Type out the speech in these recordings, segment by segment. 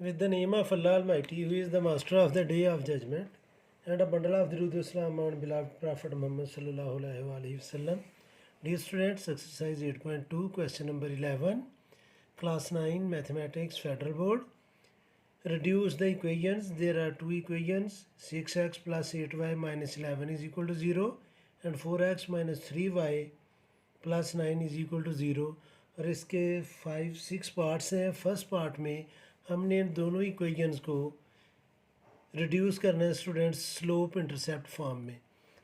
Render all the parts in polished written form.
With the name of Allah Almighty, who is the master of the day of judgment, and a bundle of Durood Islam on beloved Prophet Muhammad sallallahu alaihi wasallam. Dear students, exercise 8.2, question number 11, class 9, mathematics, federal board. Reduce the equations. There are two equations, 6x plus 8y minus 11 is equal to 0 and 4x minus 3y plus 9 is equal to 0। और इसके 5-6 parts हैं। First part में हमने इन दोनों equations को reduce करना है स्टूडेंट्स स्लोप इंटरसेप्ट फॉर्म में।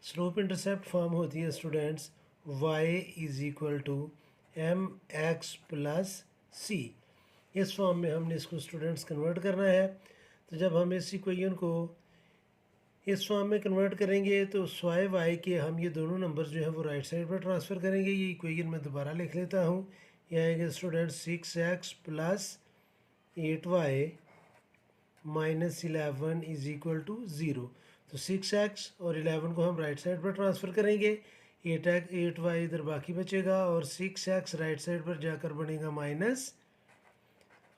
स्लोप इंटरसेप्ट फॉर्म होती है students y is equal to m x plus c. इस फॉर्म में हमने इसको स्टूडेंट्स कन्वर्ट करना है। तो जब हम इस इक्वेशन को इस फॉर्म में कन्वर्ट करेंगे तो स्वाय वाई के हम ये दोनों नंबर जो है वो राइट साइड पर ट्रांसफ़र करेंगे। ये इक्वेशन मैं दोबारा लिख लेता हूँ। ये आएगा student 6x plus 8y minus 11 is equal to 0। तो 6x और 11 को हम राइट साइड पर ट्रांसफ़र करेंगे। 8y इधर बाकी बचेगा और 6x राइट साइड पर जाकर बनेगा माइनस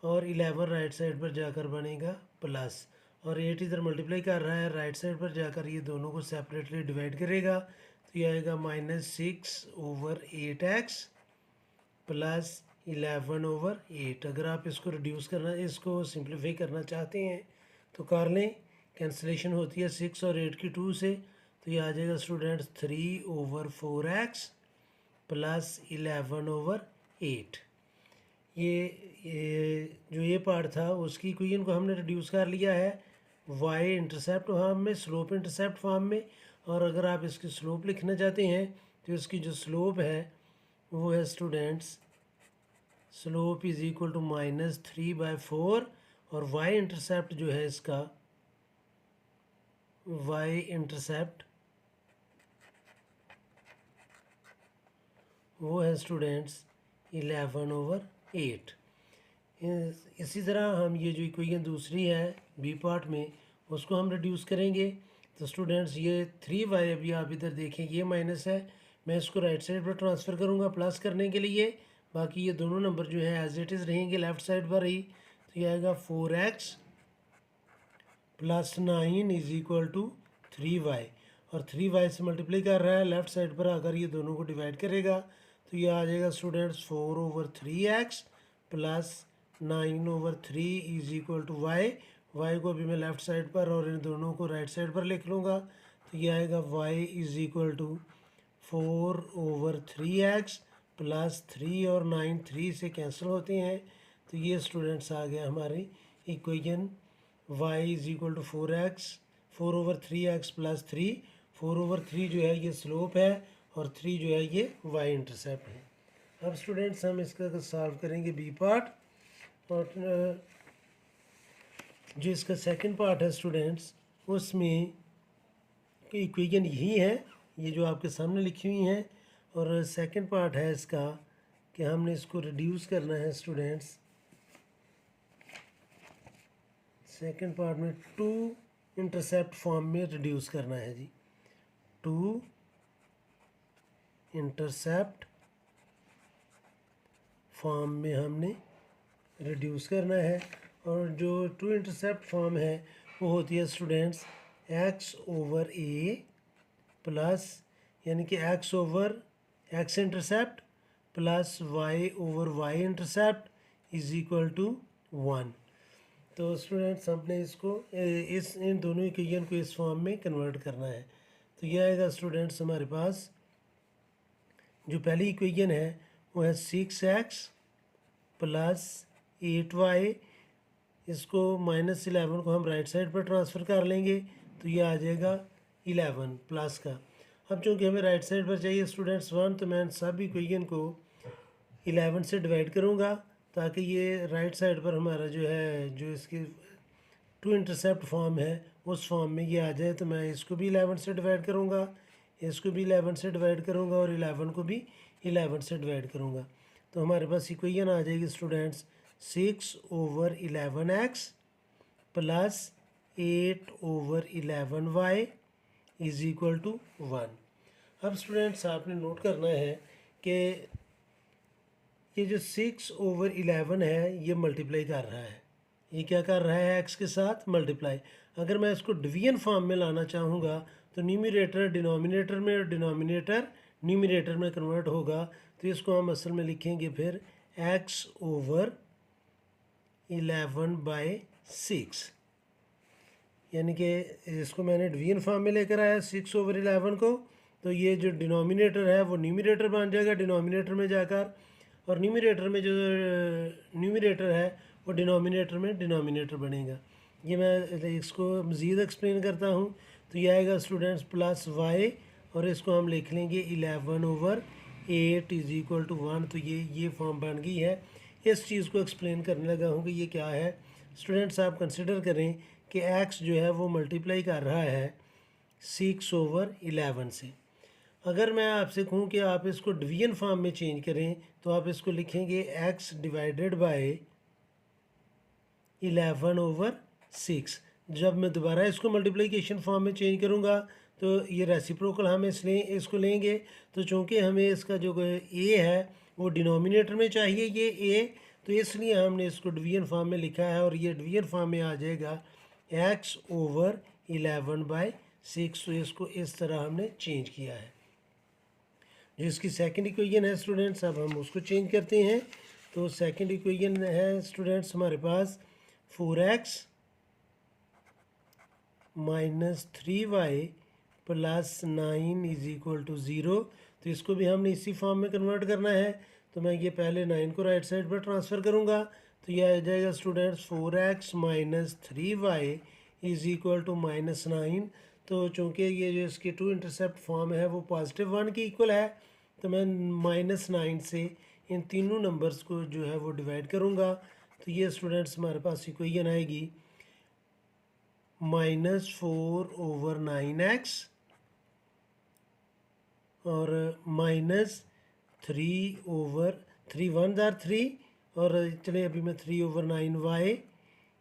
और 11 राइट साइड पर जाकर बनेगा प्लस और 8 इधर मल्टीप्लाई कर रहा है राइट साइड पर जाकर ये दोनों को सेपरेटली डिवाइड करेगा। तो ये आएगा -6/8x प्लस 11/8। अगर आप इसको रिड्यूस करना इसको सिंप्लीफाई करना चाहते हैं तो कर लें। कैंसिलेशन होती है 6 और 8 की 2 से। तो ये आ जाएगा स्टूडेंट्स 3/4x प्लस 11/8। ये जो ये पार्ट था उसकी इक्वेशन को हमने रिड्यूस कर लिया है y इंटरसेप्ट फॉर्म में, स्लोप इंटरसेप्ट फॉर्म में। और अगर आप इसकी स्लोप लिखना चाहते हैं तो इसकी जो स्लोप है वो है students slope is equal to -3/4 और y इंटरसेप्ट जो है इसका y इंटरसेप्ट वो है स्टूडेंट्स 11/8। इसी तरह हम ये जो इक्वेशन दूसरी है बी पार्ट में उसको हम रिड्यूस करेंगे। तो स्टूडेंट्स ये 3y अभी आप इधर देखें ये माइनस है, मैं इसको राइट साइड पर ट्रांसफ़र करूँगा प्लस करने के लिए। बाकी ये दोनों नंबर जो है एज इट इज़ रहेंगे लेफ़्ट साइड पर ही। तो ये आएगा 4x plus 9 is equal to 3y और 3y से मल्टीप्लाई कर रहा है लेफ़्ट साइड पर आकर ये दोनों को डिवाइड करेगा। तो ये आ जाएगा students 4/3x plus 9/3 is equal to y को भी मैं लेफ़्ट साइड पर और इन दोनों को राइट साइड पर लिख लूँगा। तो ये आएगा y is equal to 4/3x plus 3 और 9 3 से कैंसिल होते हैं। तो ये स्टूडेंट्स आ गया हमारी equation y is equal to 4/3x plus 3। 4/3 जो है ये स्लोप है और 3 जो है ये y इंटरसेप्ट है। अब स्टूडेंट्स हम इसका सॉल्व करेंगे बी पार्ट। और जो इसका सेकंड पार्ट है स्टूडेंट्स उसमें इक्वेशन यही है ये जो आपके सामने लिखी हुई हैं। और सेकंड पार्ट है इसका कि हमने इसको रिड्यूस करना है स्टूडेंट्स। सेकंड पार्ट में 2 इंटरसेप्ट फॉर्म में रिड्यूस करना है जी। 2 इंटरसेप्ट फॉर्म में हमने रिड्यूस करना है। और जो 2 इंटरसेप्ट फॉर्म है वो होती है स्टूडेंट्स x/a प्लस यानी कि x/x intercept plus y/y intercept is equal to 1। तो स्टूडेंट्स हमने इसको इन दोनों इक्वेशन को इस फॉर्म में कन्वर्ट करना है। तो यह आएगा स्टूडेंट्स हमारे पास जो पहली इक्वेशन है वो है 6x प्लस 8y। इसको -11 को हम राइट साइड पर ट्रांसफ़र कर लेंगे तो ये आ जाएगा 11 प्लस का। अब चूँकि हमें राइट साइड पर चाहिए स्टूडेंट्स 1 तो मैं सब इक्वेशन को 11 से डिवाइड करूँगा ताकि ये राइट साइड पर हमारा जो है जो इसकी 2 इंटरसेप्ट फॉर्म है उस फॉर्म में ये आ जाए। तो मैं इसको भी 11 से डिवाइड करूँगा, इसको भी 11 से डिवाइड करूँगा और 11 को भी 11 से डिवाइड करूँगा। तो हमारे पास इक्वेशन आ जाएगी students 6/11x plus 8/11y is equal to 1। अब स्टूडेंट्स आपने नोट करना है कि ये जो 6/11 है ये मल्टीप्लाई कर रहा है ये क्या कर रहा है x के साथ मल्टीप्लाई। अगर मैं इसको डिवीजन फॉर्म में लाना चाहूँगा तो न्यूमरेटर डिनोमिनेटर में और डिनोमिनेटर न्यूमरेटर में कन्वर्ट होगा। तो इसको हम असल में लिखेंगे फिर x ओवर 11/6, यानी कि इसको मैंने डिवीजन फॉर्म में लेकर आया 6 ओवर 11 को। तो ये जो डिनोमिनेटर है वो न्यूमरेटर बन जाएगा डिनोमिनेटर में जाकर, और न्यूमरेटर में जो न्यूमरेटर है वो डिनोमिनेटर में डिनोमिनेटर बनेगा। ये मैं इसको मज़ीद एक्सप्लेन करता हूँ। तो ये आएगा स्टूडेंट्स प्लस वाई, और इसको हम लिख लेंगे 11 ओवर 8 इज़ इक्वल टू 1। तो ये फॉर्म बन गई है। इस चीज़ को एक्सप्लेन करने लगा हूँ कि ये क्या है। स्टूडेंट्स आप कंसिडर करें कि x जो है वो मल्टीप्लाई कर रहा है 6 ओवर 11 से। अगर मैं आपसे कहूँ कि आप इसको डिवीजन फॉर्म में चेंज करें तो आप इसको लिखेंगे x डिवाइडेड बाय 11 ओवर 6। जब मैं दोबारा इसको मल्टीप्लिकेशन फॉर्म में चेंज करूँगा तो ये रेसिप्रोकल हम इसको लेंगे। तो चूँकि हमें इसका जो a है वो डिनोमिनेटर में चाहिए ये a, तो इसलिए हमने इसको डिवीजन फॉर्म में लिखा है, और ये डिवीजन फॉर्म में आ जाएगा x ओवर 11/6। तो इसको इस तरह हमने चेंज किया है। जो इसकी सेकंड इक्वेशन है स्टूडेंट्स, अब हम उसको चेंज करते हैं। तो सेकंड इक्वेशन है स्टूडेंट्स हमारे पास 4x minus 3y plus 9 is equal to 0। तो इसको भी हमने इसी फॉर्म में कन्वर्ट करना है। तो मैं ये पहले 9 को राइट साइड पर ट्रांसफ़र करूँगा। तो ये आ जाएगा students 4x minus 3y is equal to minus 9। तो चूँकि ये जो इसकी टू इंटरसेप्ट फॉर्म है वो पॉजिटिव 1 की इक्वल है, तो मैं -9 से इन तीनों नंबर्स को जो है वो डिवाइड करूँगा। तो ये स्टूडेंट्स हमारे पास इक्वेशन आएगी -4 ओवर 9x और -3 ओवर 3 1 जार 3, और चलिए अभी मैं 3 over 9y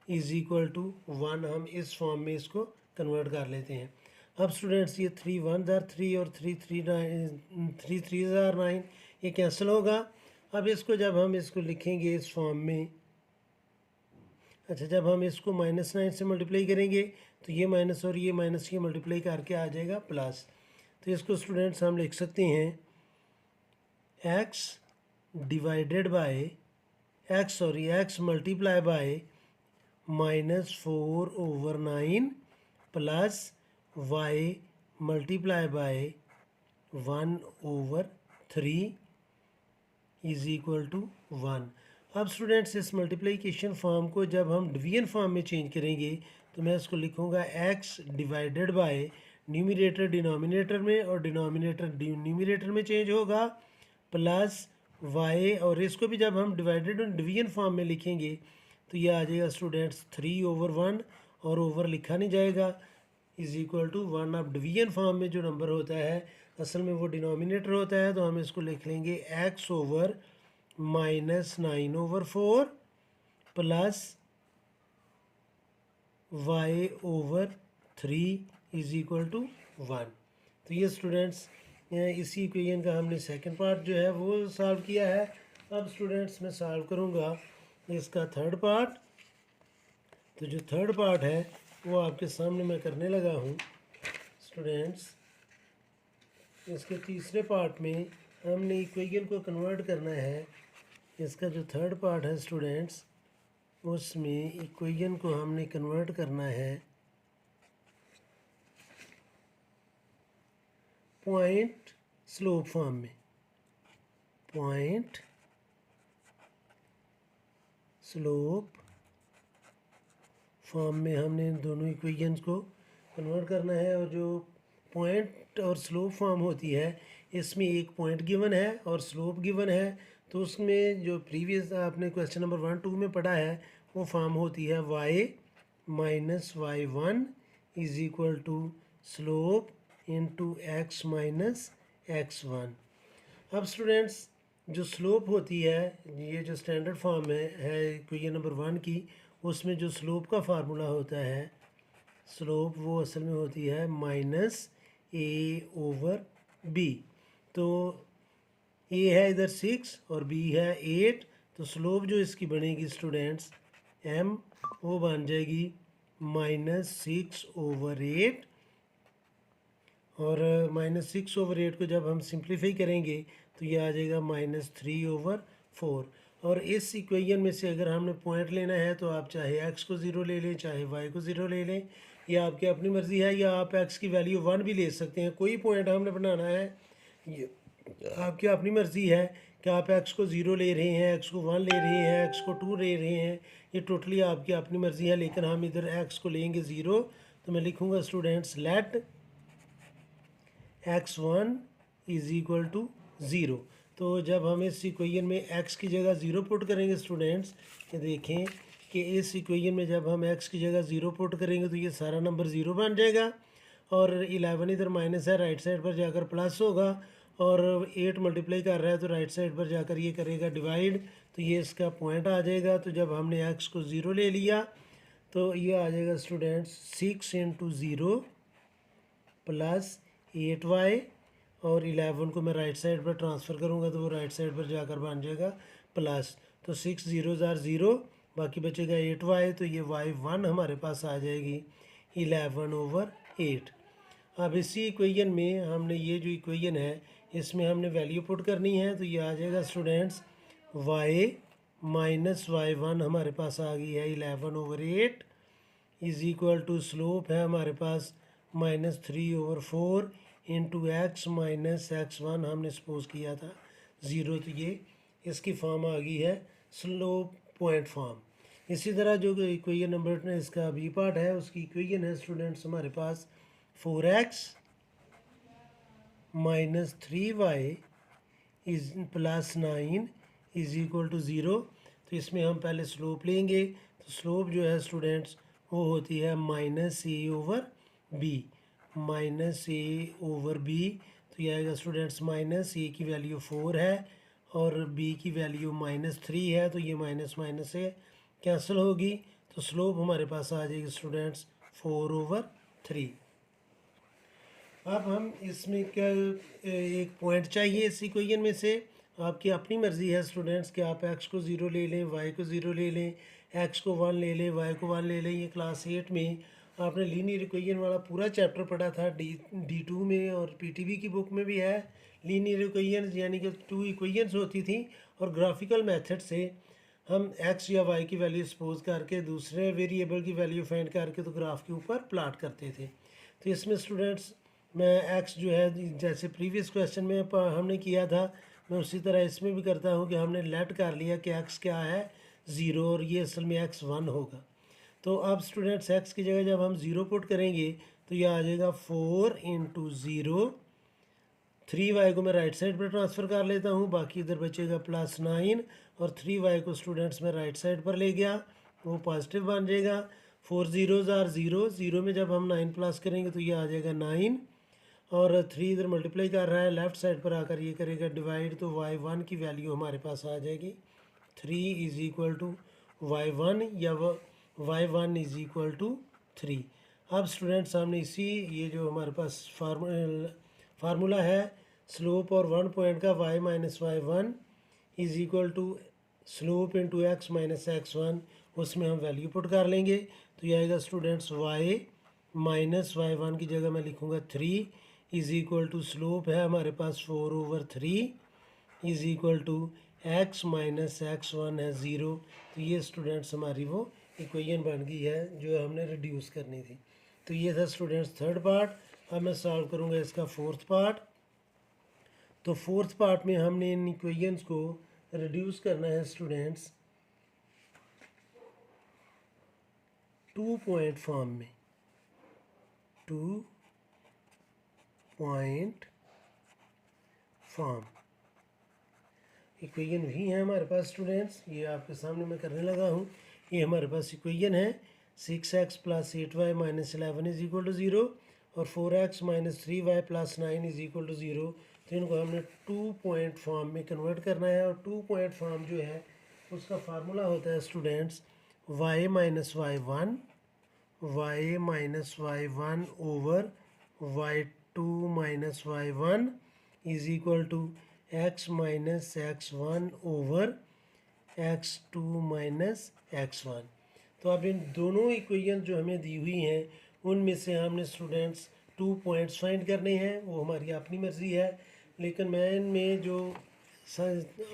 is equal to 1 हम इस फॉर्म में इसको कन्वर्ट कर लेते हैं। अब स्टूडेंट्स ये 3 1 जार 3 और 3 3 जार 9 ये कैंसिल होगा। अब इसको जब हम इसको लिखेंगे इस फॉर्म में, अच्छा जब हम इसको -9 से मल्टीप्लाई करेंगे तो ये माइनस और ये माइनस ये मल्टीप्लाई करके आ जाएगा प्लस। तो इसको स्टूडेंट्स हम लिख सकते हैं x divided by x multiply by -4 over 9 plus y multiply by 1 over 3 is equal to 1। अब स्टूडेंट्स इस मल्टीप्लिकेशन फॉर्म को जब हम डिवीजन फॉर्म में चेंज करेंगे तो मैं इसको लिखूँगा x divided bye numerator denominator में और डिनोमिनेटर न्यूमरेटर में चेंज होगा प्लस y, और इसको भी जब हम डिवाइडेड और डिवीजन फॉर्म में लिखेंगे तो ये आ जाएगा स्टूडेंट्स 3 ओवर 1, और ओवर लिखा नहीं जाएगा, इज़ इक्वल टू 1। अब डिवीजन फॉर्म में जो नंबर होता है असल में वो डिनोमिनेटर होता है, तो हम इसको लिख लेंगे x over -9 over 4 plus y over 3 is equal to 1। तो ये स्टूडेंट्स इसी इक्वेशन का हमने सेकंड पार्ट जो है वो सॉल्व किया है। अब स्टूडेंट्स मैं सॉल्व करूँगा इसका थर्ड पार्ट। तो जो थर्ड पार्ट है वो आपके सामने मैं करने लगा हूँ स्टूडेंट्स। इसके तीसरे पार्ट में हमने इक्वेशन को कन्वर्ट करना है। इसका जो थर्ड पार्ट है स्टूडेंट्स उसमें इक्वेशन को हमने कन्वर्ट करना है पॉइंट स्लोप फॉर्म में। पॉइंट स्लोप फॉर्म में हमने इन दोनों इक्वेशंस को कन्वर्ट करना है। और जो पॉइंट और स्लोप फॉर्म होती है इसमें एक पॉइंट गिवन है और स्लोप गिवन है। तो उसमें जो प्रीवियस आपने क्वेश्चन नंबर 1 2 में पढ़ा है वो फॉर्म होती है y minus y1 is equal to slope into x minus x1। अब स्टूडेंट्स जो स्लोप होती है, ये जो स्टैंडर्ड फॉर्म है इक्वेशन नंबर 1 की, उसमें जो स्लोप का फार्मूला होता है, स्लोप वो असल में होती है -a ओवर b। तो a है इधर 6 और b है 8, तो स्लोप जो इसकी बनेगी स्टूडेंट्स m वो बन जाएगी -6/8 और -6/8 को जब हम सिंप्लीफाई करेंगे तो ये आ जाएगा -3/4। और इस इक्वेशन में से अगर हमने पॉइंट लेना है तो आप चाहे x को ज़ीरो ले लें, चाहे y को ज़ीरो ले लें, या आपकी अपनी मर्ज़ी है, या आप x की वैल्यू 1 भी ले सकते हैं। कोई पॉइंट हमने बनाना है, ये आपकी अपनी मर्ज़ी है कि आप x को ज़ीरो ले रहे हैं, x को 1 ले रहे हैं, x को 2 ले रहे हैं, ये टोटली आपकी अपनी मर्ज़ी है। लेकिन हम इधर x को लेंगे ज़ीरो, तो मैं लिखूँगा students let x1 is equal to zero. तो जब हम इस इक्वेशन में x की जगह ज़ीरो पुट करेंगे स्टूडेंट्स, ये देखें कि इस इक्वेशन में जब हम x की जगह ज़ीरो पुट करेंगे तो ये सारा नंबर ज़ीरो बन जाएगा, और 11 इधर माइनस है, राइट साइड पर जाकर प्लस होगा, और 8 मल्टीप्लाई कर रहा है तो राइट साइड पर जाकर ये करेगा डिवाइड, तो ये इसका पॉइंट आ जाएगा। तो जब हमने x को ज़ीरो ले लिया तो ये आ जाएगा students 6 into zero plus 8y, और 11 को मैं राइट साइड पर ट्रांसफ़र करूँगा तो वो राइट साइड पर जाकर बन जाएगा प्लस। तो 6 ज़ीरो ज़ार ज़ीरो, बाकी बचेगा 8y, तो ये y1 हमारे पास आ जाएगी 11/8। अब इसी इक्वेशन में हमने ये जो इक्वेशन है इसमें हमने वैल्यू पुट करनी है, तो ये आ जाएगा स्टूडेंट्स y माइनस y1 हमारे पास आ गई है 11/8 इज़ इक्वल टू स्लोप है हमारे पास -3/4 इंटू एक्स माइनस x1 हमने सपोज किया था ज़ीरो, तो ये इसकी फॉर्म आ गई है स्लोप पॉइंट फॉर्म। इसी तरह जो इक्वेशन नंबर इसका बी पार्ट है उसकी इक्वेशन है स्टूडेंट्स हमारे पास 4x minus 3y is plus 9 is equal to zero. तो इसमें हम पहले स्लोप लेंगे, तो स्लोप जो है स्टूडेंट्स वो होती है -a/b, -a/b। तो ये आएगा स्टूडेंट्स माइनस a की वैल्यू 4 है और b की वैल्यू -3 है, तो ये माइनस माइनस से कैंसिल होगी, तो स्लोप हमारे पास आ जाएगी स्टूडेंट्स 4/3। अब हम इसमें क्या एक पॉइंट चाहिए इस इक्वेशन में से, आपकी अपनी मर्ज़ी है स्टूडेंट्स कि आप x को ज़ीरो ले लें, y को ज़ीरो ले लें, x को 1 ले लें, y को 1 ले लें। ये क्लास 8 में आपने लीनियर इक्वेशन वाला पूरा चैप्टर पढ़ा था D2 में, और PTB की बुक में भी है। लीनियर इक्वेशन यानी कि 2 इक्वेशंस होती थी और ग्राफिकल मेथड से हम x या y की वैल्यू सपोज करके दूसरे वेरिएबल की वैल्यू फाइंड करके तो ग्राफ के ऊपर प्लाट करते थे। तो इसमें स्टूडेंट्स मैं x जो है जैसे प्रीवियस क्वेश्चन में हमने किया था, मैं उसी तरह इसमें भी करता हूँ कि हमने लेट कर लिया कि x क्या है ज़ीरो, और ये असल में x1 होगा। तो अब स्टूडेंट्स x की जगह जब हम ज़ीरो पुट करेंगे तो ये आ जाएगा 4 इंटू ज़ीरो, 3y को मैं राइट साइड पर ट्रांसफ़र कर लेता हूँ, बाकी इधर बचेगा +9, और 3y को स्टूडेंट्स मैं राइट साइड पर ले गया, वो पॉजिटिव बन जाएगा। 4 ज़ीरो ज़ार ज़ीरो, ज़ीरो में जब हम 9 प्लस करेंगे तो ये आ जाएगा 9, और 3 इधर मल्टीप्लाई कर रहा है, लेफ़्ट साइड पर आकर ये करेगा डिवाइड, तो y1 की वैल्यू हमारे पास आ जाएगी 3 इज़ इक्वल टू y1, या y1 इज़ इक्वल टू 3। अब स्टूडेंट्स सामने इसी ये जो हमारे पास फार्मूला है स्लोप और 1 पॉइंट का y minus y1 is equal to slope into x minus x1, उसमें हम वैल्यू पुट कर लेंगे, तो ये आएगा स्टूडेंट्स y माइनस y1 की जगह मैं लिखूँगा 3 इज़ इक्वल टू स्लोप है हमारे पास 4/3 is equal to x minus x1 है ज़ीरो। तो ये स्टूडेंट्स हमारी वो इक्वेशन बन गई है जो हमने रिड्यूस करनी थी। तो ये था स्टूडेंट्स थर्ड पार्ट। अब मैं सॉल्व करूँगा इसका फोर्थ पार्ट। तो फोर्थ पार्ट में हमने इन इक्वेशंस को रिड्यूस करना है स्टूडेंट्स 2 पॉइंट फॉर्म में। 2 पॉइंट फॉर्म इक्वेशन भी है हमारे पास स्टूडेंट्स, ये आपके सामने मैं करने लगा हूँ। ये हमारे पास इक्वेशन है 6x plus 8y minus 11 is equal to zero, और 4x minus 3y plus 9 is equal to zero. तो इनको हमने 2 पॉइंट फॉर्म में कन्वर्ट करना है, और 2 पॉइंट फॉर्म जो है उसका फार्मूला होता है students y minus y1 over y2 minus y1 is equal to x minus x1 over x2 minus x1। तो अब इन दोनों इक्वेशन जो हमें दी हुई हैं उनमें से हमने स्टूडेंट्स 2 पॉइंट्स फाइंड करने हैं, वो हमारी अपनी मर्ज़ी है। लेकिन मैं इनमें जो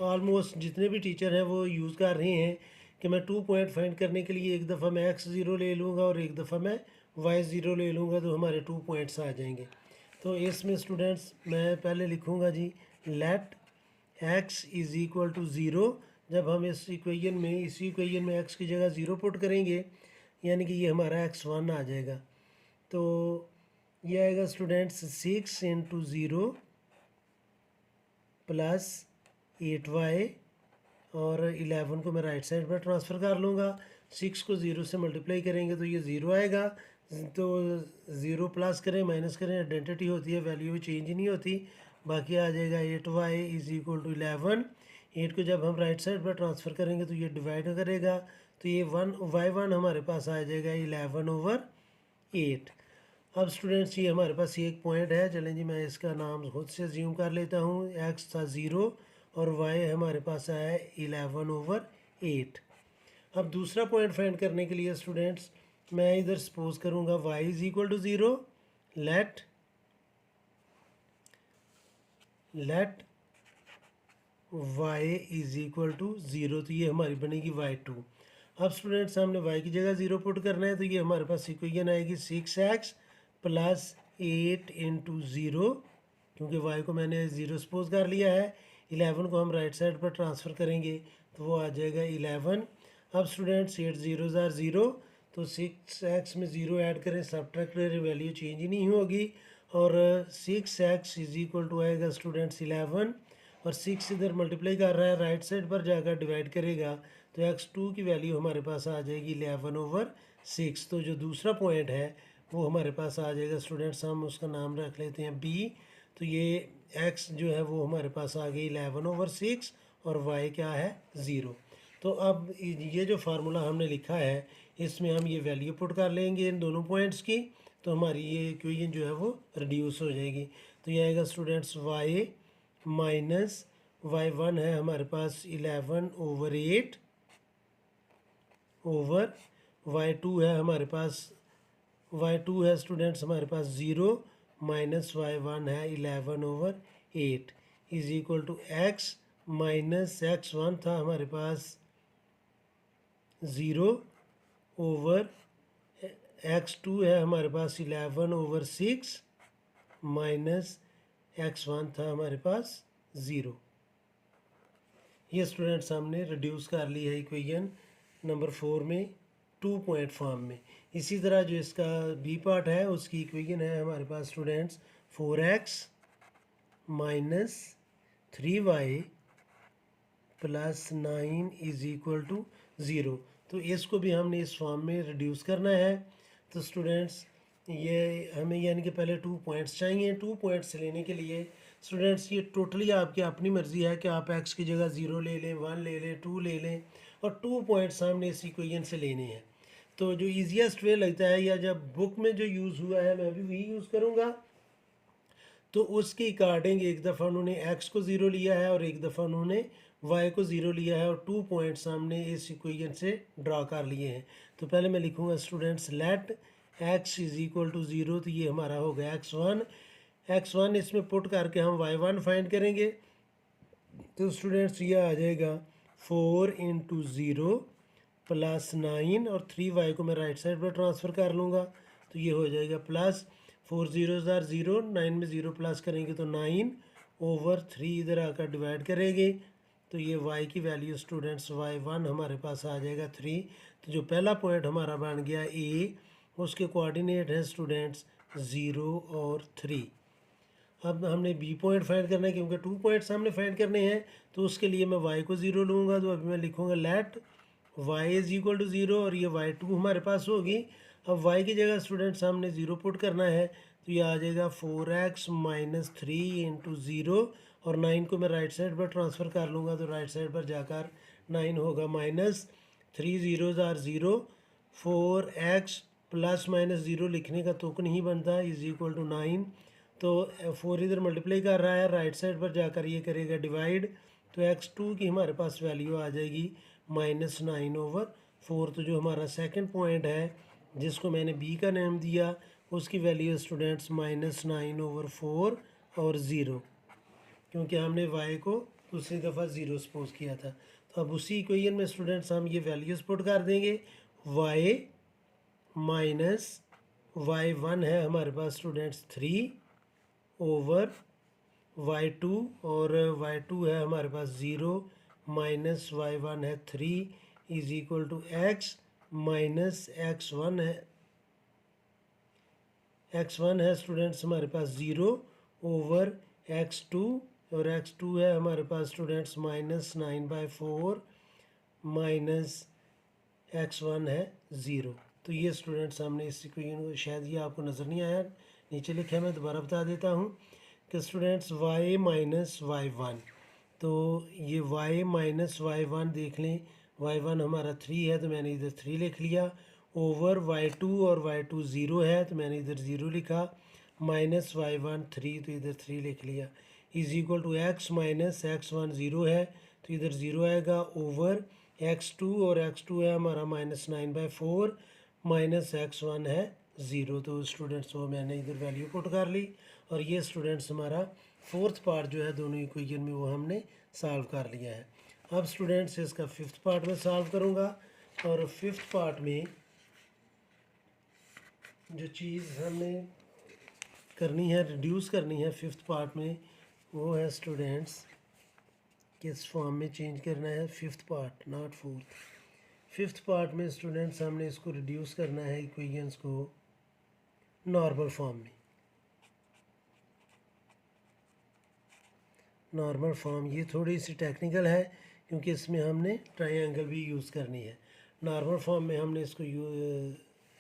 ऑलमोस्ट जितने भी टीचर हैं वो यूज़ कर रहे हैं कि मैं 2 पॉइंट फाइंड करने के लिए एक दफ़ा मैं x0 ले लूँगा और एक दफ़ा मैं y0 ले लूँगा, तो हमारे 2 पॉइंट्स आ जाएंगे। तो इसमें स्टूडेंट्स मैं पहले लिखूँगा जी let x is equal to zero. जब हम इसी इक्वेशन में x की जगह ज़ीरो पुट करेंगे यानी कि ये हमारा x1 आ जाएगा। तो ये आएगा students 6 into zero plus 8y और 11 को मैं राइट साइड पर ट्रांसफ़र कर लूँगा। 6 को 0 से मल्टीप्लाई करेंगे तो ये 0 आएगा। तो 0 प्लस करें माइनस करें आइडेंटिटी होती है, वैल्यू चेंज नहीं होती। बाकी आ जाएगा 8y इज़ इक्वल टू 11। 8 को जब हम राइट साइड पर ट्रांसफ़र करेंगे तो ये डिवाइड करेगा, तो ये y1 हमारे पास आ जाएगा 11/8। अब स्टूडेंट्स ये हमारे पास एक पॉइंट है, चलें जी मैं इसका नाम खुद से अज्यूम कर लेता हूँ। x था 0 और y हमारे पास आया है 11/8। अब दूसरा पॉइंट फाइंड करने के लिए स्टूडेंट्स मैं इधर सपोज करूँगा y is equal to 0, let y is equal to 0, तो ये हमारी बनेगी y2। अब स्टूडेंट्स हमने y की जगह 0 पुट करना है, तो ये हमारे पास इक्वेशन आएगी 6x प्लस 8 इंटू ज़ीरो, क्योंकि y को मैंने 0 सपोज कर लिया है। 11 को हम राइट साइड पर ट्रांसफ़र करेंगे तो वो आ जाएगा 11। अब स्टूडेंट्स 8 ज़ीरो ज़ार ज़ीरो, तो 6x में 0 ऐड करें, सब्ट्रैक्ट करें, वैल्यू चेंज ही नहीं होगी। और 6x इज़ इक्वल टू आएगा स्टूडेंट्स 11 और 6 इधर मल्टीप्लाई कर रहा है, राइट साइड पर जाकर डिवाइड करेगा तो x2 की वैल्यू हमारे पास आ जाएगी 11/6। तो जो दूसरा पॉइंट है वो हमारे पास आ जाएगा स्टूडेंट्स, हम उसका नाम रख लेते हैं b। तो ये x जो है वो हमारे पास आ गई 11/6 और y क्या है 0। तो अब ये जो फार्मूला हमने लिखा है इसमें हम ये वैल्यू पुट कर लेंगे इन दोनों पॉइंट्स की, तो हमारी ये इक्वेशन जो है वो रिड्यूस हो जाएगी। तो ये आएगा स्टूडेंट्स y माइनस y1 है हमारे पास 11/8 ओवर y2 है हमारे पास y2 है स्टूडेंट्स हमारे पास 0 माइनस y1 है 11/8 is equal to x minus x1 था हमारे पास 0 ओवर x2 है हमारे पास 11/6 माइनस x1 था हमारे पास 0। ये स्टूडेंट्स हमने रिड्यूस कर ली है इक्वेशन नंबर 4 में 2 पॉइंट फॉर्म में। इसी तरह जो इसका बी पार्ट है उसकी इक्वेशन है हमारे पास students 4x minus 3y plus 9 is equal to 0। तो इसको भी हमने इस फॉर्म में रिड्यूस करना है। तो स्टूडेंट्स ये हमें यानी कि पहले 2 पॉइंट्स चाहिए। 2 पॉइंट्स लेने के लिए स्टूडेंट्स ये टोटली आपकी अपनी मर्ज़ी है कि आप x की जगह 0 ले लें, 1 ले लें, 2 ले लें, और 2 पॉइंट्स हमने इस इक्वेशन से लेने हैं। तो जो ईजीएस्ट वे लगता है या जब बुक में जो यूज़ हुआ है मैं भी वही यूज़ करूँगा। तो उसके अकॉर्डिंग एक दफ़ा उन्होंने x को 0 लिया है और एक दफ़ा उन्होंने y को 0 लिया है और 2 पॉइंट्स हमने इस इक्वेशन से ड्रा कर लिए हैं। तो पहले मैं लिखूँगा students let x is equal to 0, तो ये हमारा हो गया x1 इसमें पुट करके हम y1 फाइंड करेंगे। तो स्टूडेंट्स ये आ जाएगा 4 इंटू 0 प्लस 9 और 3y को मैं राइट साइड पर ट्रांसफ़र कर लूँगा, तो ये हो जाएगा प्लस 4 ज़ीरो ज़ार ज़ीरो, 9 में 0 प्लस करेंगे तो 9 ओवर 3 इधर आकर डिवाइड करेंगे, तो ये y की वैल्यू स्टूडेंट्स y1 हमारे पास आ जाएगा 3। तो जो पहला पॉइंट हमारा बन गया a, उसके कोऑर्डिनेट है स्टूडेंट्स 0 और 3। अब हमने बी पॉइंट फाइंड करना है क्योंकि 2 पॉइंट्स हमने फाइंड करने हैं, तो उसके लिए मैं y को 0 लूँगा। तो अभी मैं लिखूँगा let y is equal to 0 और ये y2 हमारे पास होगी। अब y की जगह स्टूडेंट्स हमने 0 पुट करना है, तो ये आ जाएगा 4x माइनस 3 इंटू 0 और 9 को मैं राइट साइड पर ट्रांसफ़र कर लूँगा, तो राइट साइड पर जाकर 9 होगा माइनस 3 ज़ीरो ज़ार ज़ीरो, 4x प्लस माइनस 0 लिखने का तुक नहीं बनता, इज़ इक्वल टू 9। तो 4 इधर मल्टीप्लाई कर रहा है, राइट साइड पर जाकर ये करेगा डिवाइड, तो x2 की हमारे पास वैल्यू आ जाएगी -9/4। फोर्थ जो हमारा सेकंड पॉइंट है जिसको मैंने बी का नाम दिया, उसकी वैल्यू स्टूडेंट्स -9/4 और ज़ीरो, क्योंकि हमने वाई को दूसरी दफ़ा ज़ीरो सपोज किया था। तो अब उसी इक्वेशन में स्टूडेंट्स हम ये वैल्यूज़ पुट कर देंगे। वाई माइनस y1 है हमारे पास स्टूडेंट्स 3 ओवर y2, और y2 है हमारे पास 0 माइनस y1 है 3 is equal to x minus x1 है, x1 है स्टूडेंट्स हमारे पास 0 ओवर x2, और x2 है हमारे पास स्टूडेंट्स -9/4 माइनस x1 है 0। तो ये स्टूडेंट्स हमने इस इक्वेशन को, शायद ये आपको नज़र नहीं आया, नीचे लिखा है, मैं दोबारा बता देता हूँ कि स्टूडेंट्स y माइनस y1, तो ये y माइनस y1 देख लें, y1 हमारा 3 है तो मैंने इधर 3 लिख लिया, ओवर y2, और y2 0 है तो मैंने इधर 0 लिखा, माइनस y1 3 तो इधर 3 लिख लिया, is equal to x minus x1 0 है तो इधर 0 आएगा, ओवर x2, और x2 है हमारा -9/4 माइनस x1 है 0। तो स्टूडेंट्स वो मैंने इधर वैल्यू पुट कर ली, और ये स्टूडेंट्स हमारा फोर्थ पार्ट जो है दोनों इक्वेशन में वो हमने सॉल्व कर लिया है। अब स्टूडेंट्स इसका फिफ्थ पार्ट में सॉल्व करूँगा, और फिफ्थ पार्ट में जो चीज़ हमने करनी है, रिड्यूस करनी है फिफ्थ पार्ट में, वो है स्टूडेंट्स किस फॉर्म में चेंज करना है, fifth part not fourth. Fifth part में स्टूडेंट्स हमने इसको रिड्यूस करना है इक्वेशंस को नॉर्मल फॉर्म में। नॉर्मल फॉर्म ये थोड़ी सी टेक्निकल है क्योंकि इसमें हमने ट्रायंगल भी यूज़ करनी है। नॉर्मल फॉर्म में हमने इसको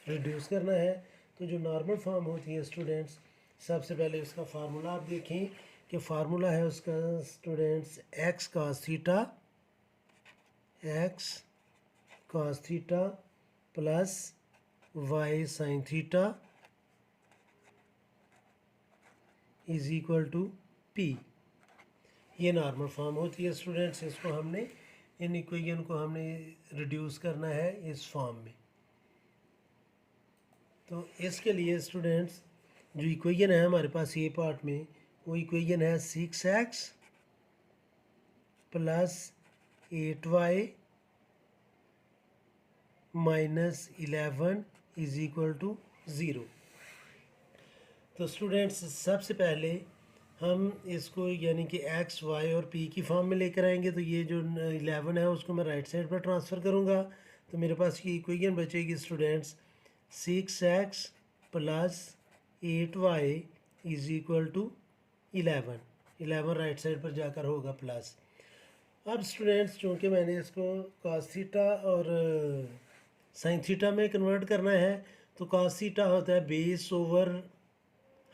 रिड्यूस करना है। तो जो नॉर्मल फॉर्म होती है स्टूडेंट्स, सबसे पहले उसका फार्मूला आप देखें कि फार्मूला है उसका students x cos theta plus y sine theta is equal to p. ये नॉर्मल फॉर्म होती है स्टूडेंट्स। इसको हमने, इन इक्वेशन को हमने रिड्यूस करना है इस फॉर्म में। तो इसके लिए स्टूडेंट्स जो इक्वेशन है हमारे पास ये पार्ट में, वो इक्वेशन है 6x plus 8y minus 11 is equal to 0। तो स्टूडेंट्स सबसे पहले हम इसको यानी कि x, y और p की फॉर्म में लेकर आएंगे। तो ये जो 11 है उसको मैं राइट साइड पर ट्रांसफ़र करूँगा, तो मेरे पास ये इक्वेशन बचेगी students 6x plus 8y is equal to 11 right side पर जाकर होगा प्लस। अब स्टूडेंट्स चूँकि मैंने इसको cos थीटा और sin थीटा में कन्वर्ट करना है, तो cos थीटा होता है बेस ओवर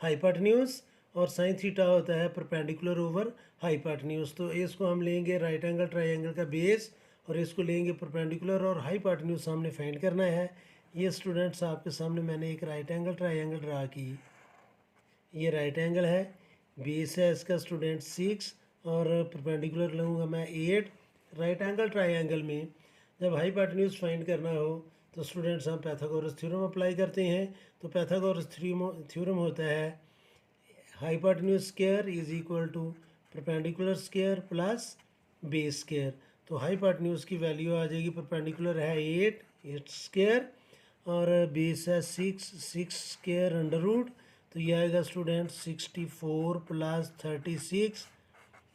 हाइपोटेन्यूज और sin थीटा होता है परपेंडिकुलर ओवर हाइपोटेन्यूज। तो इसको हम लेंगे राइट एंगल ट्रायंगल का बेस, और इसको लेंगे परपेंडिकुलर और हाइपोटेन्यूज हमने फाइंड करना है। ये स्टूडेंट्स आपके सामने मैंने एक राइट एंगल ट्रायंगल ड्रा की। ये राइट एंगल है, बेस है इसका स्टूडेंट 6 और परपेंडिकुलर लूँगा मैं 8। राइट एंगल ट्रायंगल में जब हाइपोटेन्यूज फाइंड करना हो तो स्टूडेंट्स हम पाइथागोरस थ्योरम अप्लाई करते हैं। तो पाइथागोरस थ्योरम होता है hypotenuse square is equal to perpendicular square plus base square. तो हाइपोटेन्यूज की वैल्यू आ जाएगी, परपेंडिकुलर है 8 स्क्वायर और बेस है 6 स्क्वायर अंडर रूट। तो ये आएगा स्टूडेंट 64 प्लस 36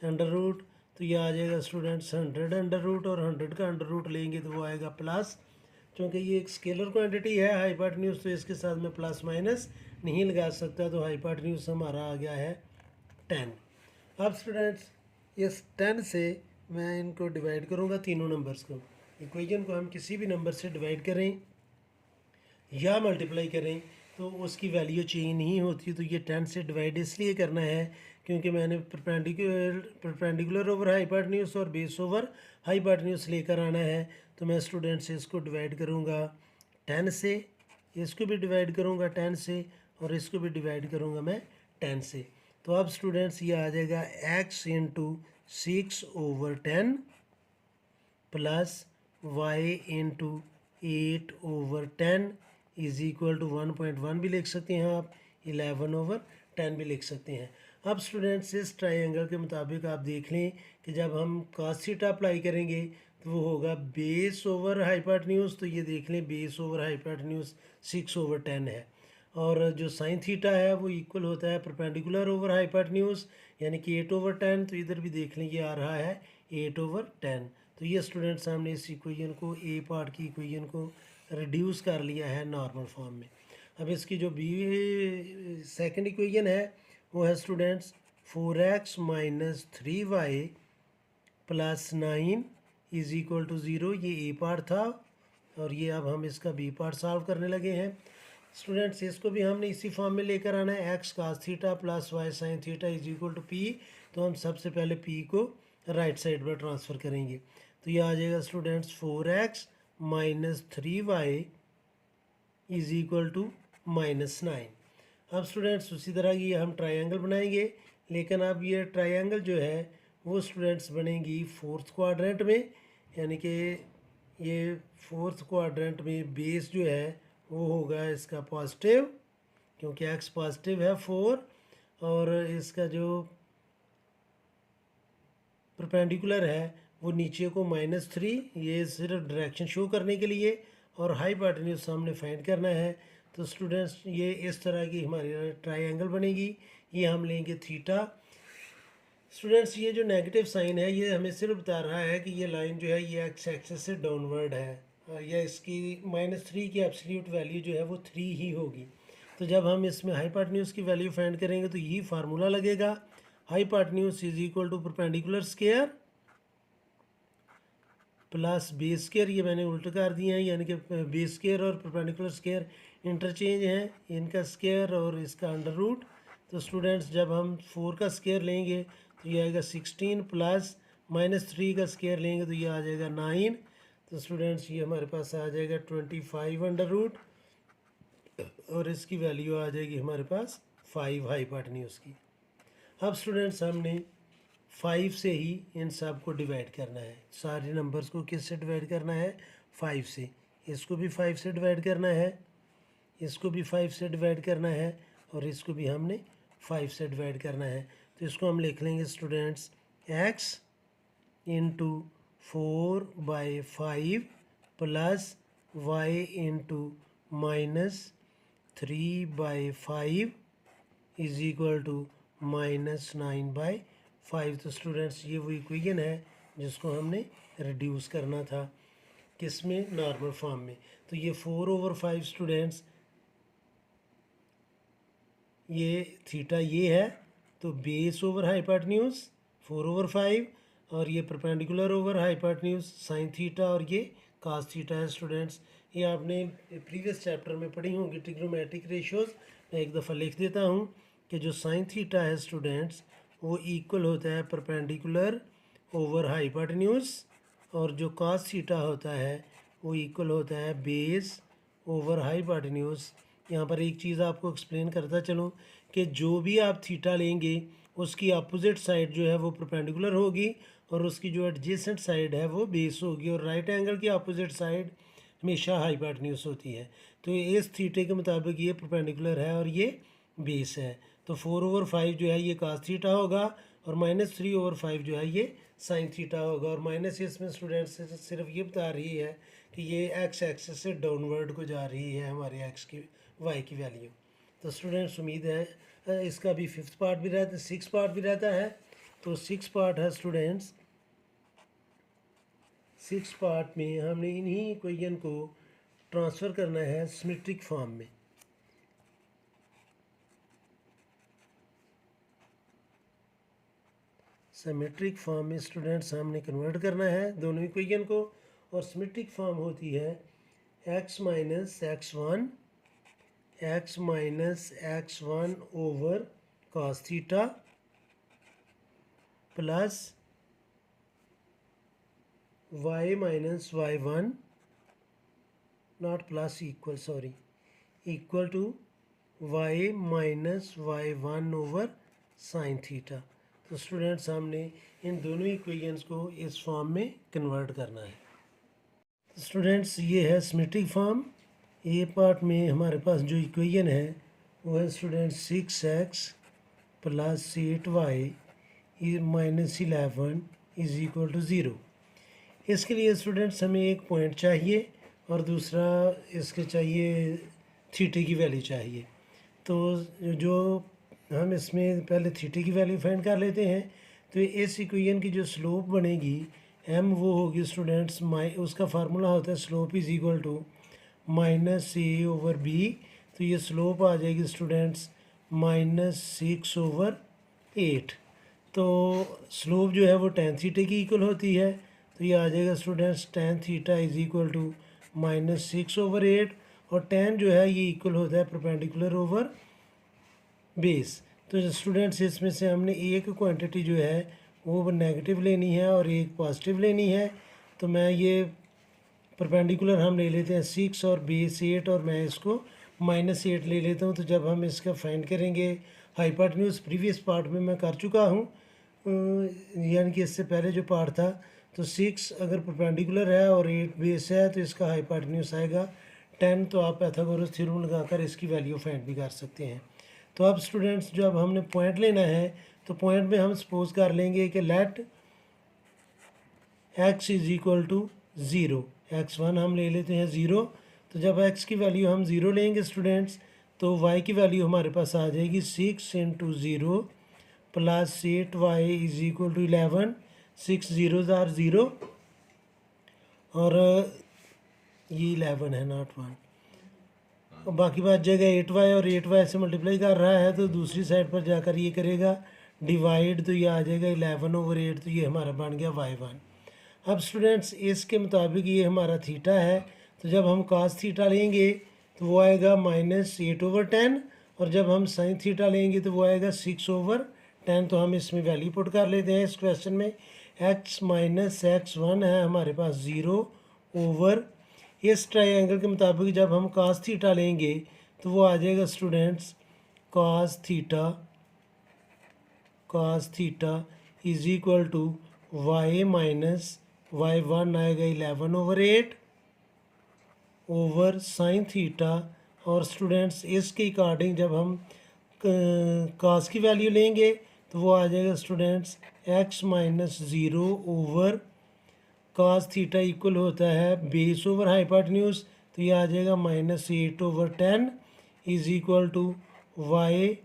अंडर रूट। तो ये आ जाएगा स्टूडेंट्स 100 अंडर रूट, और 100 का अंडर रूट लेंगे तो वो आएगा प्लस। क्योंकि ये एक स्केलर क्वांटिटी है हाइपोटेन्यूज, तो इसके साथ में प्लस माइनस नहीं लगा सकता। तो हाइपोटेन्यूज हमारा आ गया है 10। अब स्टूडेंट्स इस 10 से मैं इनको डिवाइड करूँगा तीनों नंबर्स को। इक्वेशन को हम किसी भी नंबर से डिवाइड करें या मल्टीप्लाई करें तो उसकी वैल्यू चेंज नहीं होती। तो ये 10 से डिवाइड इसलिए करना है क्योंकि मैंने परपेंडिकुलर ओवर हाइपोटेन्यूज और बेस ओवर हाइपोटेन्यूज लेकर आना है। तो मैं स्टूडेंट से इसको डिवाइड करूँगा 10 से, इसको भी डिवाइड करूँगा 10 से, और इसको भी डिवाइड करूँगा मैं 10 से। तो अब स्टूडेंट्स ये आ जाएगा x into 6/10 plus y into 8/10 is equal to 1.1 भी लिख सकते हैं आप, 11/10 भी लिख सकते हैं। अब स्टूडेंट्स इस ट्राइंगल के मुताबिक आप देख लें कि जब हम cos थीटा अप्लाई करेंगे तो वो होगा बेस ओवर हाइपोटेन्यूज, तो ये देख लें बेस ओवर हाइपोटेन्यूज 6/10 है, और जो साइन थीटा है वो इक्वल होता है परपेंडिकुलर ओवर हाइपोटेन्यूज यानी कि 8/10, तो इधर भी देख लें ये आ रहा है 8/10। तो ये स्टूडेंट्स हमने इस इक्वेशन को, ए पार्ट की इक्वेशन को रिड्यूस कर लिया है नॉर्मल फॉर्म में। अब इसकी जो बी सेकंड इक्वेशन है वो है students 4x minus 3y plus 9 is equal to 0। ये ए पार्ट था और ये अब हम इसका बी पार्ट सॉल्व करने लगे हैं। स्टूडेंट्स इसको भी हमने इसी फॉर्म में लेकर आना है, x cos theta plus y sine theta is equal to p. तो हम सबसे पहले पी को राइट साइड पर ट्रांसफ़र करेंगे, तो ये आ जाएगा students 4x minus 3y is equal to -9। अब स्टूडेंट्स उसी तरह ये हम ट्रायंगल बनाएंगे, लेकिन अब ये ट्रायंगल जो है वो स्टूडेंट्स बनेगी फोर्थ क्वाड्रेंट में, यानी कि ये फोर्थ क्वाड्रेंट में बेस जो है वो होगा इसका पॉजिटिव, क्योंकि एक्स पॉजिटिव है 4, और इसका जो परपेंडिकुलर है वो नीचे को -3, ये सिर्फ डायरेक्शन शो करने के लिए, और हाइपोटेन्यूज सामने फाइंड करना है। तो स्टूडेंट्स ये इस तरह की हमारी ट्रायंगल बनेगी। ये हम लेंगे थीटा। स्टूडेंट्स ये जो नेगेटिव साइन है ये हमें सिर्फ बता रहा है कि ये लाइन जो है ये एक्स एक्सिस से डाउनवर्ड है, या इसकी -3 की एब्सोल्यूट वैल्यू जो है वो 3 ही होगी। तो जब हम इसमें हाइपोटेन्यूज की वैल्यू फाइंड करेंगे तो यही फार्मूला लगेगा, hypotenuse is equal to perpendicular square plus base square. ये मैंने उल्टा कर दिया है, यानी कि बेस स्क्वायर और परपेंडिकुलर स्क्वायर इंटरचेंज हैं, इनका स्क्वायर और इसका अंडर रूट। तो स्टूडेंट्स जब हम 4 का स्क्वायर लेंगे तो ये आएगा 16 प्लस -3 का स्क्वायर लेंगे तो ये आ जाएगा 9। तो स्टूडेंट्स ये हमारे पास आ जाएगा 25 अंडर रूट, और इसकी वैल्यू आ जाएगी हमारे पास 5 हाइपोटेन्यूज की। अब स्टूडेंट्स हमने 5 से ही इन सब को डिवाइड करना है, सारे नंबर्स को किससे डिवाइड करना है, 5 से। इसको भी 5 से डिवाइड करना है, इसको भी 5 से डिवाइड करना है, और इसको भी हमने 5 से डिवाइड करना है। तो इसको हम लिख लेंगे students x into 4/5 plus y into -3/5 is equal to -9/5। तो स्टूडेंट्स ये वो इक्वेशन है जिसको हमने रिड्यूस करना था, किस में, नॉर्मल फॉर्म में। तो ये 4/5 स्टूडेंट्स, ये थीटा ये है, तो बेस ओवर हाइपोटेन्यूज 4/5, और ये perpendicular over hypotenuse sine theta, और ये कास थीटा है। स्टूडेंट्स ये आपने प्रीवियस चैप्टर में पढ़ी होंगी ट्रिग्नोमेट्रिक रेशियोज। मैं एक दफ़ा लिख देता हूँ कि जो साइन थीटा है स्टूडेंट्स वो इक्वल होता है परपेंडिकुलर ओवर हाइपोटेन्यूज, और जो कास थीटा होता है वो इक्वल होता है बेस ओवर हाइपोटेन्यूज। यहाँ पर एक चीज़ आपको एक्सप्लेन करता चलूँ कि जो भी आप थीटा लेंगे उसकी अपोजिट साइड जो है वो परपेंडिकुलर होगी, और उसकी जो एडजेसेंट साइड है वो बेस होगी, और राइट एंगल की अपोजिट साइड हमेशा हाइपोटेन्यूज होती है। तो इस थीटे के मुताबिक ये परपेंडिकुलर है और ये बेस है। तो 4/5 जो है ये कास थीटा होगा, और -3/5 जो है ये साइन थीटा होगा, और माइनस इसमें स्टूडेंट्स सिर्फ ये बता रही है कि ये एक्स एक्सिस से डाउनवर्ड को जा रही है हमारे एक्स की वाई की वैल्यू। तो स्टूडेंट्स उम्मीद है इसका भी 5th पार्ट भी रहता है, 6 पार्ट भी रहता है। तो 6 पार्ट है स्टूडेंट्स, 6 पार्ट में हमने इन्हीं इक्वेशन को ट्रांसफ़र करना है सिमेट्रिक फॉर्म में। सिमेट्रिक फॉर्म में स्टूडेंट्स हमने कन्वर्ट करना है दोनों इक्वेशन को, और सिमेट्रिक फॉर्म होती है x minus x1 over cos theta plus y minus y1 not plus equal, sorry, equal to y minus y1 over sine theta. तो स्टूडेंट्स हमने इन दोनों इक्वेशंस को इस फॉर्म में कन्वर्ट करना है। स्टूडेंट्स ये है सिमेट्रिक फॉर्म। ए पार्ट में हमारे पास जो इक्वेशन है वो है students 6x plus 8y minus 11 is equal to 0। इसके लिए स्टूडेंट्स हमें एक पॉइंट चाहिए और दूसरा इसके चाहिए थीटे की वैल्यू चाहिए। तो जो हम इसमें पहले थीटे की वैल्यू फाइंड कर लेते हैं। तो इस इक्वेशन की जो स्लोप बनेगी m वो होगी स्टूडेंट्स उसका फार्मूला होता है slope is equal to minus a over b. तो ये स्लोप आ जाएगी स्टूडेंट्स -6/8। तो स्लोप जो है वो tan थीटा की इक्वल होती है। तो ये आ जाएगा students tan theta is equal to -6/8 और tan जो है ये इक्वल होता है परपेंडिकुलर ओवर बेस। तो स्टूडेंट्स इसमें से हमने एक क्वांटिटी जो है वो नेगेटिव लेनी है और एक पॉजिटिव लेनी है। तो मैं ये परपेंडिकुलर हम ले लेते हैं 6 और बेस 8 और मैं इसको -8 ले लेता हूँ। तो जब हम इसका फाइंड करेंगे हाइपोटेन्यूज प्रीवियस पार्ट में मैं कर चुका हूँ, यानी कि इससे पहले जो पार्ट था। तो 6 अगर परपेंडिकुलर है और 8 बेस है तो इसका हाइपोटेन्यूज आएगा 10। तो आप पाइथागोरस थ्योरम लगाकर इसकी वैल्यू फाइंड भी कर सकते हैं। तो अब स्टूडेंट्स जब हमने पॉइंट लेना है तो पॉइंट में हम सपोज कर लेंगे कि let x is equal to 0। x1 हम ले लेते हैं 0। तो जब x की वैल्यू हम 0 लेंगे स्टूडेंट्स तो y की वैल्यू हमारे पास आ जाएगी 6 × 0 plus 8y is equal to 11। 6 0s are 0 और ये 11 है नॉट 1। और बाकी बात जगह 8y और 8y से मल्टीप्लाई कर रहा है तो दूसरी साइड पर जाकर ये करेगा डिवाइड। तो ये आ जाएगा 11/8। तो ये हमारा बन गया y1। अब स्टूडेंट्स इसके मुताबिक ये हमारा थीटा है। तो जब हम cos थीटा लेंगे तो वो आएगा -8/10 और जब हम sin थीटा लेंगे तो वो आएगा 6/10। तो हम इसमें वैल्यू पुट कर लेते हैं इस क्वेश्चन में। x माइनस x1 है हमारे पास 0 ओवर इस ट्राइंगल के मुताबिक जब हम cos थीटा लेंगे तो वो आ जाएगा students cos theta is equal to y minus y1 आएगा 11/8 ओवर sin थीटा। और स्टूडेंट्स इसके अकॉर्डिंग जब हम cos की वैल्यू लेंगे तो वो आ जाएगा students x minus 0 over cos theta equal होता है बेस ओवर हाइपोटेन्यूज। तो ये आ जाएगा -8/10 is equal to y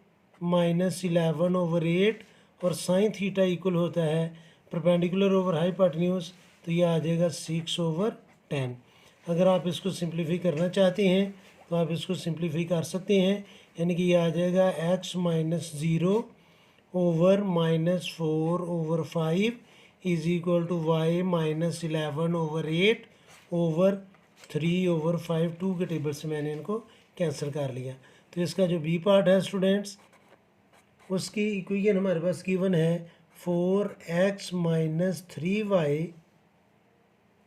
minus 11/8 और sin थीटा इक्वल होता है परपेंडिकुलर ओवर हाइपोटेन्यूज। तो ये आ जाएगा 6/10। अगर आप इसको सिंप्लीफाई करना चाहते हैं तो आप इसको सिंप्लीफाई कर सकते हैं, यानी कि ये आ जाएगा x minus 0 over -4/5 is equal to y minus 11/8 over 3/5। 2 के टेबल से मैंने इनको कैंसिल कर लिया। तो इसका जो बी पार्ट है स्टूडेंट्स उसकी इक्वेशन हमारे पास गिवन है 4x minus 3y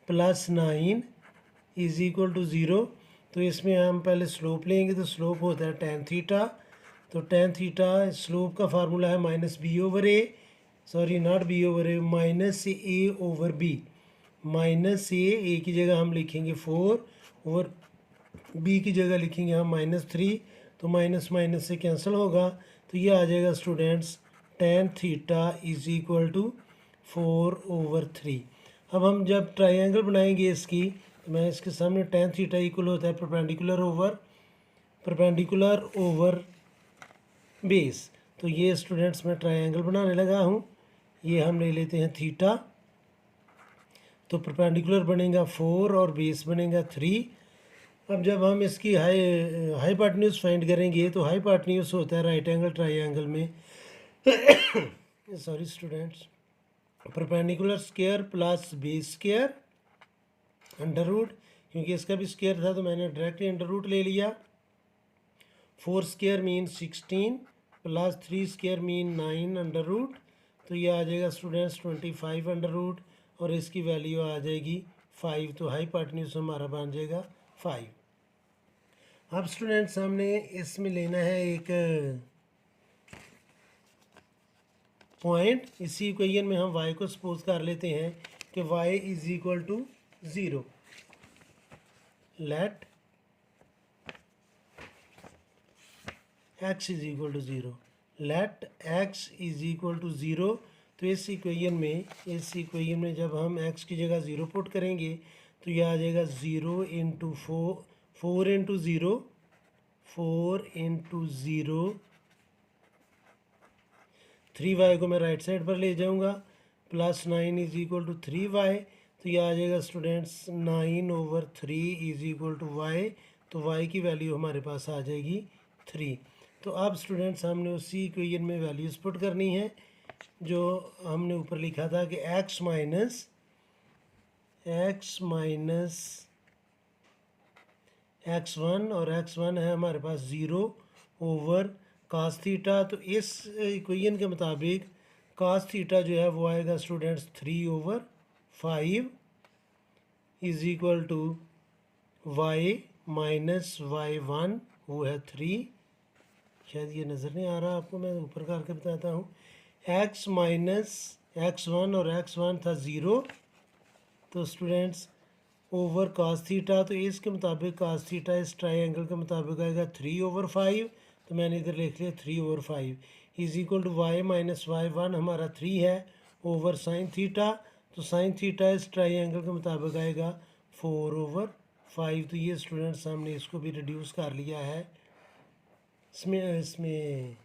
plus 9 is equal to 0। तो इसमें हम पहले स्लोप लेंगे तो स्लोप होता है tan थीटा। तो tan थीटा स्लोप का फार्मूला है -b/a, sorry not b/a, -a/b। -a की जगह हम लिखेंगे 4 और b की जगह लिखेंगे हम -3। तो माइनस माइनस से कैंसिल होगा। तो ये आ जाएगा students tan theta is equal to 4/3। अब हम जब ट्राइंगल बनाएंगे इसकी तो मैं इसके सामने tan थीटा इक्वल होता है परपेंडिकुलर ओवर बेस। तो ये स्टूडेंट्स मैं ट्राइंगल बनाने लगा हूँ। ये हम ले लेते हैं थीटा। तो परपेंडिकुलर बनेगा 4 और बेस बनेगा 3। अब जब हम इसकी हाइपोटेन्यूज फाइंड करेंगे तो हाइपोटेन्यूज होता है राइट एंगल ट्राइंगल में sorry students perpendicular square plus base square under root, क्योंकि इसका भी स्क्वायर था तो मैंने डायरेक्टली अंडर रूट ले लिया। 4 स्क्वायर मीन 16 प्लस 3 स्क्वायर मीन 9 अंडर रूट। तो ये आ जाएगा स्टूडेंट्स 25 अंडर रूट और इसकी वैल्यू आ जाएगी 5। तो हाइपोटेन्यूज हमारा बन जाएगा 5। अब स्टूडेंट्स हमने इसमें लेना है एक पॉइंट। इसी इक्वेशन में हम y को सपोज कर लेते हैं कि y is equal to 0। Let x is equal to zero, let x is equal to zero. तो इस इक्वेशन में जब हम x की जगह ज़ीरो पुट करेंगे तो यह आ जाएगा zero into four into zero, 3y को मैं राइट साइड पर ले जाऊंगा, plus 9 is equal to 3y। तो यह आ जाएगा students 9/3 is equal to y। तो y की वैल्यू हमारे पास आ जाएगी 3। तो अब स्टूडेंट्स हमने उसी इक्वेशन में वैल्यूज़ पुट करनी है जो हमने ऊपर लिखा था कि x माइनस x1 और x1 है हमारे पास 0/cos थीटा। तो इस इक्वेशन के मुताबिक cos थीटा जो है वो आएगा students 3/5 is equal to y minus y1 वो है 3। शायद ये नज़र नहीं आ रहा आपको, मैं ऊपर करके बताता हूँ। x माइनस x1 और x1 था 0, तो स्टूडेंट्स ओवर cos थीटा। तो इसके मुताबिक cos थीटा इस ट्रायंगल के मुताबिक आएगा 3/5। तो मैंने इधर लिख लिया 3/5 is equal to y minus y1 हमारा 3 है ओवर साइन थीटा। तो साइन थीटा इस ट्रायंगल के मुताबिक आएगा 4/5। तो ये स्टूडेंट्स हमने इसको भी रिड्यूस कर लिया है। इसमें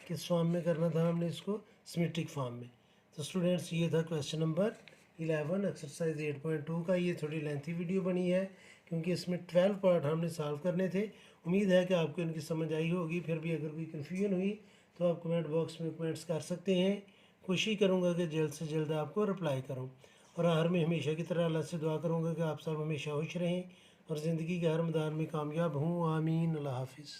किस फॉर्म में करना था हमने इसको, सिमेट्रिक फॉर्म में। तो स्टूडेंट्स ये था क्वेश्चन नंबर 11 एक्सरसाइज 8.2 का। ये थोड़ी लेंथी वीडियो बनी है क्योंकि इसमें 12 पार्ट हमने सॉल्व करने थे। उम्मीद है कि आपको इनकी समझ आई होगी। फिर भी अगर कोई कन्फ्यूजन हुई तो आप कमेंट बॉक्स में कमेंट्स कर सकते हैं। कोशिश करूँगा कि जल्द से जल्द आपको रिप्लाई करूँ। और आखिर में हमेशा की तरह अल्लाह से दुआ करूँगा कि आप सब हमेशा खुश रहें और ज़िंदगी के हर मैदान में कामयाब हों। आमीन। अल्लाह हाफिज़।